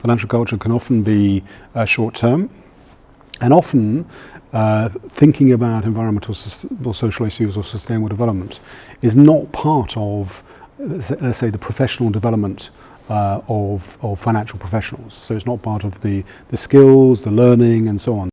financial culture can often be short-term, and often thinking about environmental or social issues or sustainable development is not part of, let's say, the professional development of financial professionals. So it's not part of the skills, the learning, and so on.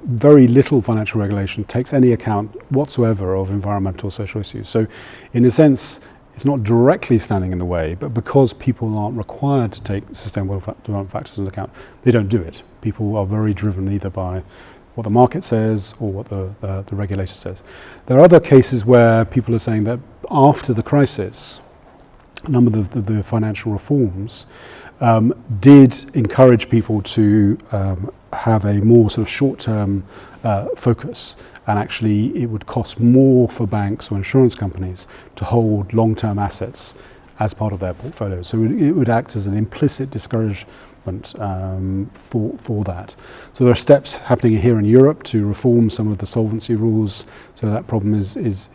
Very little financial regulation takes any account whatsoever of environmental or social issues. So in a sense, it's not directly standing in the way, but because people aren't required to take sustainable development factors into account, they don't do it. People are very driven either by what the market says or what the regulator says. There are other cases where people are saying that after the crisis, a number of the financial reforms did encourage people to have a more sort of short-term focus, and actually it would cost more for banks or insurance companies to hold long-term assets as part of their portfolio. So it would act as an implicit discouragement for that. So there are steps happening here in Europe to reform some of the solvency rules so that problem is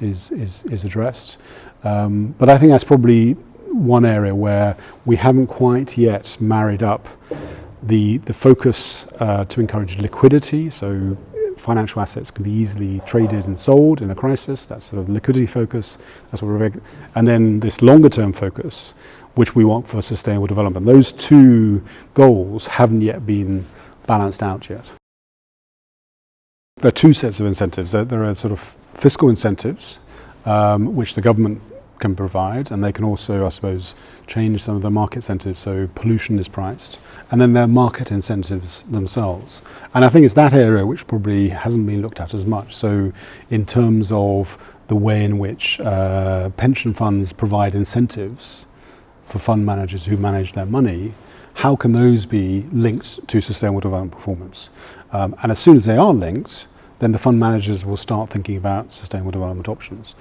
addressed. But I think that's probably one area where we haven't quite yet married up the focus to encourage liquidity. So financial assets can be easily traded and sold in a crisis. That's sort of liquidity focus. That's what we're, and then this longer term focus, which we want for sustainable development. Those two goals haven't yet been balanced out yet. There are two sets of incentives. There are sort of fiscal incentives, which the government can provide, and they can also, I suppose, change some of the market incentives, so pollution is priced, and then there are market incentives themselves. And I think it's that area which probably hasn't been looked at as much. So in terms of the way in which pension funds provide incentives for fund managers who manage their money, how can those be linked to sustainable development performance? And as soon as they are linked, then the fund managers will start thinking about sustainable development options.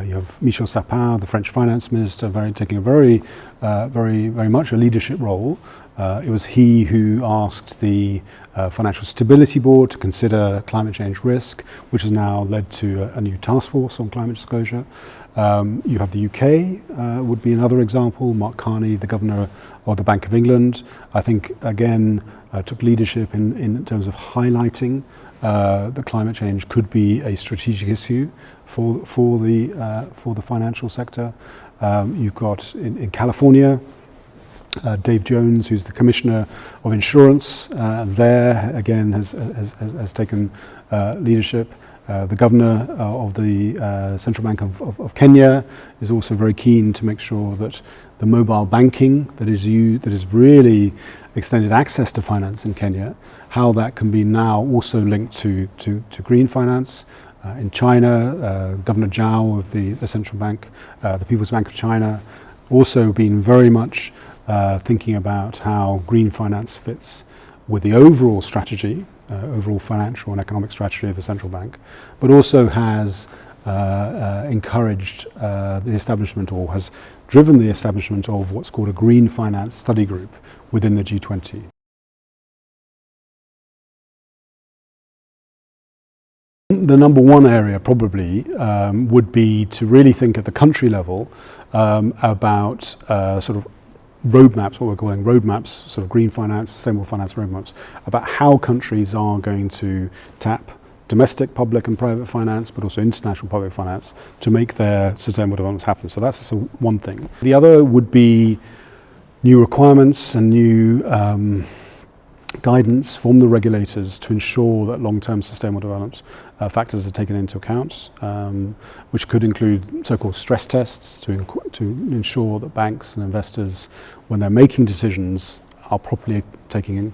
You have Michel Sapin, the French finance minister, taking a very much a leadership role. It was he who asked the Financial Stability Board to consider climate change risk, which has now led to a new task force on climate disclosure. You have the UK, would be another example. Mark Carney, the governor of the Bank of England, I think again took leadership in terms of highlighting that climate change could be a strategic issue for the financial sector. You've got in California, Dave Jones, who's the Commissioner of Insurance, there again has taken leadership. The Governor of the Central Bank of Kenya is also very keen to make sure that the mobile banking that is really extended access to finance in Kenya, how that can be now also linked to green finance. In China, Governor Zhao of the central bank, the People's Bank of China, also been very much thinking about how green finance fits with the overall strategy, overall financial and economic strategy of the central bank, but also has encouraged the establishment, or has driven the establishment of what's called a green finance study group within the G20. The number one area probably would be to really think at the country level about sort of roadmaps, what we're calling roadmaps, sort of green finance, sustainable finance roadmaps, about how countries are going to tap domestic public and private finance, but also international public finance to make their sustainable developments happen. So that's one thing. The other would be new requirements and new guidance from the regulators to ensure that long-term sustainable development factors are taken into account, which could include so-called stress tests to ensure that banks and investors, when they're making decisions, are properly taking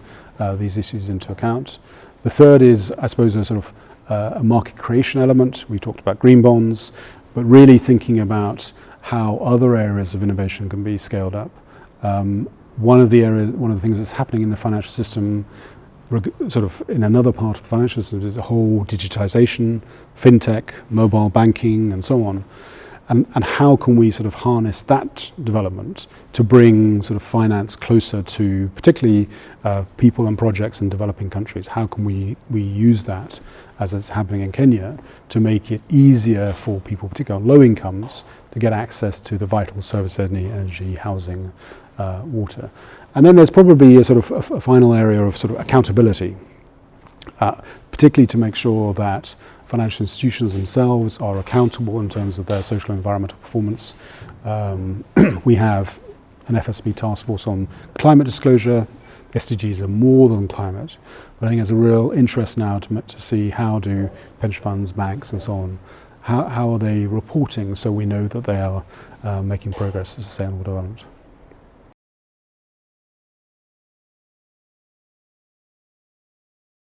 these issues into account. The third is, I suppose, a sort of a market creation element. We talked about green bonds, but really thinking about how other areas of innovation can be scaled up. One of the things that's happening in the financial system, sort of in another part of the financial system, is a whole digitization, fintech, mobile banking, and so on. And how can we sort of harness that development to bring sort of finance closer to particularly people and projects in developing countries? How can we use that, as it's happening in Kenya, to make it easier for people, particularly on low incomes, to get access to the vital services they need: energy, housing, water. And then there's probably a sort of a final area of sort of accountability, particularly to make sure that financial institutions themselves are accountable in terms of their social and environmental performance. We have an FSB task force on climate disclosure. SDGs are more than climate, but I think there's a real interest now to see how do pension funds, banks and so on, how are they reporting so we know that they are making progress in sustainable development.